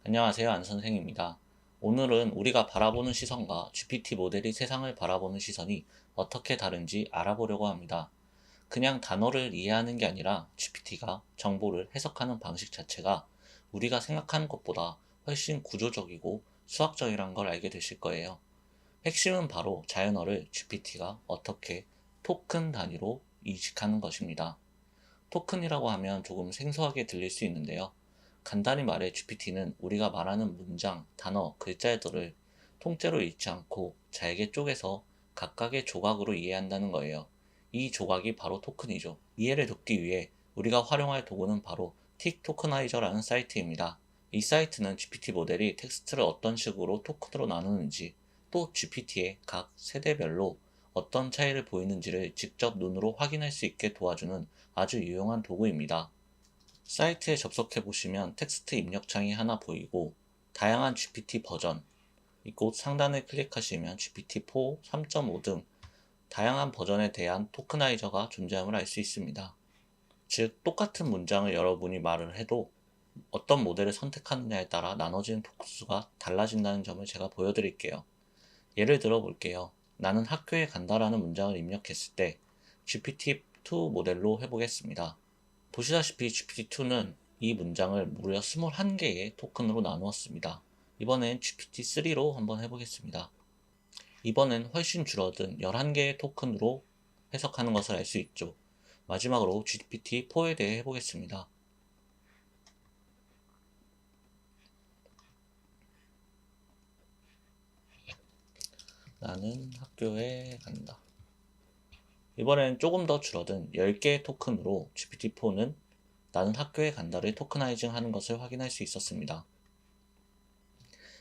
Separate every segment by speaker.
Speaker 1: 안녕하세요. 안 선생입니다. 오늘은 우리가 바라보는 시선과 GPT 모델이 세상을 바라보는 시선이 어떻게 다른지 알아보려고 합니다. 그냥 단어를 이해하는 게 아니라 GPT가 정보를 해석하는 방식 자체가 우리가 생각하는 것보다 훨씬 구조적이고 수학적이란 걸 알게 되실 거예요. 핵심은 바로 자연어를 GPT가 어떻게 토큰 단위로 인식하는 것입니다. 토큰이라고 하면 조금 생소하게 들릴 수 있는데요. 간단히 말해 GPT는 우리가 말하는 문장, 단어, 글자들을 통째로 읽지 않고 잘게 쪼개서 각각의 조각으로 이해한다는 거예요. 이 조각이 바로 토큰이죠. 이해를 돕기 위해 우리가 활용할 도구는 바로 틱 토커나이저라는 사이트입니다. 이 사이트는 GPT 모델이 텍스트를 어떤 식으로 토큰으로 나누는지, 또 GPT의 각 세대별로 어떤 차이를 보이는지를 직접 눈으로 확인할 수 있게 도와주는 아주 유용한 도구입니다. 사이트에 접속해 보시면 텍스트 입력창이 하나 보이고 다양한 GPT 버전, 이곳 상단을 클릭하시면 GPT-4, 3.5 등 다양한 버전에 대한 토크나이저가 존재함을 알 수 있습니다. 즉, 똑같은 문장을 여러분이 말을 해도 어떤 모델을 선택하느냐에 따라 나눠지는 토크수가 달라진다는 점을 제가 보여드릴게요. 예를 들어 볼게요. 나는 학교에 간다라는 문장을 입력했을 때 GPT-2 모델로 해보겠습니다. 보시다시피 GPT-2는 이 문장을 무려 21개의 토큰으로 나누었습니다. 이번엔 GPT-3로 한번 해보겠습니다. 이번엔 훨씬 줄어든 11개의 토큰으로 해석하는 것을 알 수 있죠. 마지막으로 GPT-4에 대해 해보겠습니다. 나는 학교에 간다. 이번엔 조금 더 줄어든 10개의 토큰으로 GPT-4는 나는 학교에 간다를 토크나이징 하는 것을 확인할 수 있었습니다.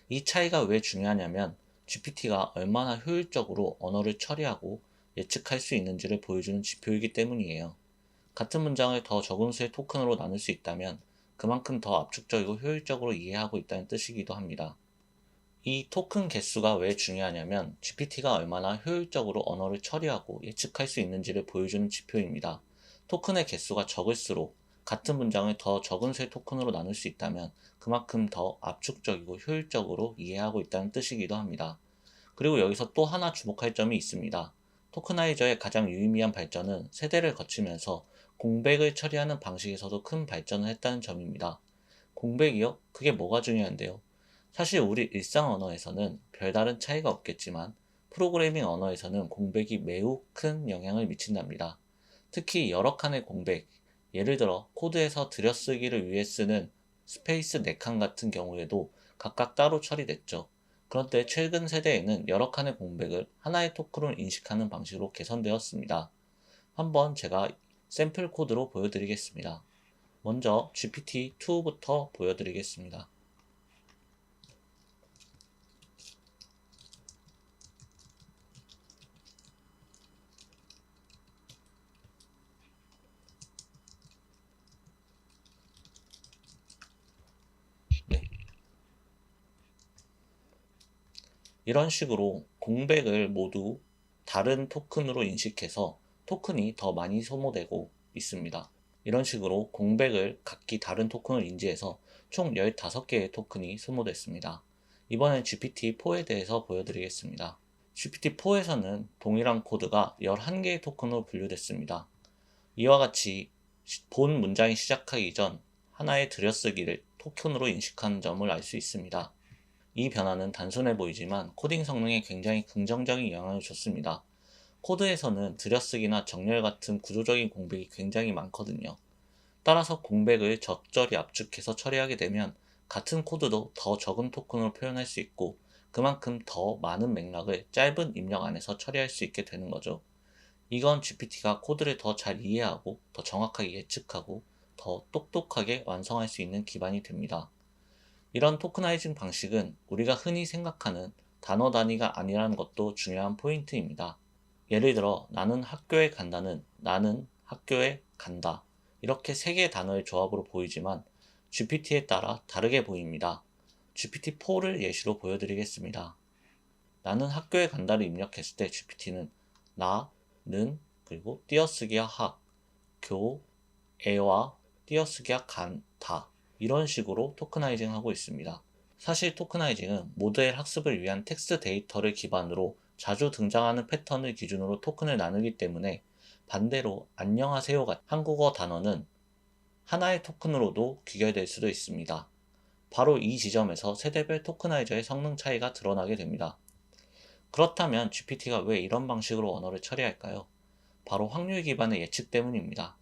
Speaker 1: 이 차이가 왜 중요하냐면 GPT가 얼마나 효율적으로 언어를 처리하고 예측할 수 있는지를 보여주는 지표이기 때문이에요. 같은 문장을 더 적은 수의 토큰으로 나눌 수 있다면 그만큼 더 압축적이고 효율적으로 이해하고 있다는 뜻이기도 합니다. 이 토큰 개수가 왜 중요하냐면 GPT가 얼마나 효율적으로 언어를 처리하고 예측할 수 있는지를 보여주는 지표입니다. 토큰의 개수가 적을수록 같은 문장을 더 적은 수의 토큰으로 나눌 수 있다면 그만큼 더 압축적이고 효율적으로 이해하고 있다는 뜻이기도 합니다. 그리고 여기서 또 하나 주목할 점이 있습니다. 토크나이저의 가장 유의미한 발전은 세대를 거치면서 공백을 처리하는 방식에서도 큰 발전을 했다는 점입니다. 공백이요? 그게 뭐가 중요한데요? 사실 우리 일상 언어에서는 별다른 차이가 없겠지만 프로그래밍 언어에서는 공백이 매우 큰 영향을 미친답니다. 특히 여러 칸의 공백, 예를 들어 코드에서 들여쓰기를 위해 쓰는 스페이스 4칸 같은 경우에도 각각 따로 처리됐죠. 그런데 최근 세대에는 여러 칸의 공백을 하나의 토크로 인식하는 방식으로 개선되었습니다. 한번 제가 샘플 코드로 보여드리겠습니다. 먼저 GPT-2부터 보여드리겠습니다. 네. 이런 식으로 공백을 모두 다른 토큰으로 인식해서 토큰이 더 많이 소모되고 있습니다. 이런 식으로 공백을 각기 다른 토큰을 인지해서 총 15개의 토큰이 소모됐습니다. 이번엔 GPT-4에 대해서 보여드리겠습니다. GPT-4에서는 동일한 코드가 11개의 토큰으로 분류됐습니다. 이와 같이 본 문장이 시작하기 전 하나의 들여쓰기를 토큰으로 인식하는 점을 알 수 있습니다. 이 변화는 단순해 보이지만 코딩 성능에 굉장히 긍정적인 영향을 줬습니다. 코드에서는 들여쓰기나 정렬 같은 구조적인 공백이 굉장히 많거든요. 따라서 공백을 적절히 압축해서 처리하게 되면 같은 코드도 더 적은 토큰으로 표현할 수 있고 그만큼 더 많은 맥락을 짧은 입력 안에서 처리할 수 있게 되는 거죠. 이건 GPT가 코드를 더 잘 이해하고 더 정확하게 예측하고 더 똑똑하게 완성할 수 있는 기반이 됩니다. 이런 토크나이징 방식은 우리가 흔히 생각하는 단어 단위가 아니라는 것도 중요한 포인트입니다. 예를 들어 나는 학교에 간다는 나는 학교에 간다. 이렇게 세 개의 단어의 조합으로 보이지만 GPT에 따라 다르게 보입니다. GPT-4를 예시로 보여드리겠습니다. 나는 학교에 간다를 입력했을 때 GPT는 나, 는, 그리고 띄어쓰기와 학, 교, 애와 띄어쓰기와 간, 다 이런 식으로 토크나이징 하고 있습니다. 사실 토크나이징은 모델 학습을 위한 텍스트 데이터를 기반으로 자주 등장하는 패턴을 기준으로 토큰을 나누기 때문에, 반대로 안녕하세요 같은 한국어 단어는 하나의 토큰으로도 귀결될 수도 있습니다. 바로 이 지점에서 세대별 토크나이저의 성능 차이가 드러나게 됩니다. 그렇다면 GPT가 왜 이런 방식으로 언어를 처리할까요? 바로 확률 기반의 예측 때문입니다.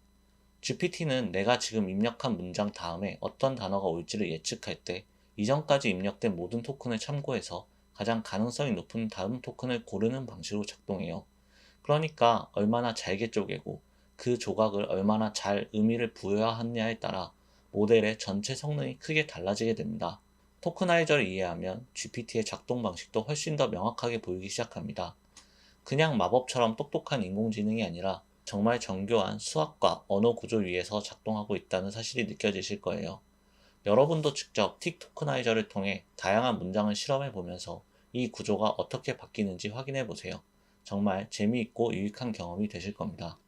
Speaker 1: GPT는 내가 지금 입력한 문장 다음에 어떤 단어가 올지를 예측할 때 이전까지 입력된 모든 토큰을 참고해서 가장 가능성이 높은 다음 토큰을 고르는 방식으로 작동해요. 그러니까 얼마나 잘게 쪼개고 그 조각을 얼마나 잘 의미를 부여하느냐에 따라 모델의 전체 성능이 크게 달라지게 됩니다. 토크나이저를 이해하면 GPT의 작동 방식도 훨씬 더 명확하게 보이기 시작합니다. 그냥 마법처럼 똑똑한 인공지능이 아니라 정말 정교한 수학과 언어 구조 위에서 작동하고 있다는 사실이 느껴지실 거예요. 여러분도 직접 틱 토크나이저를 통해 다양한 문장을 실험해 보면서 이 구조가 어떻게 바뀌는지 확인해 보세요. 정말 재미있고 유익한 경험이 되실 겁니다.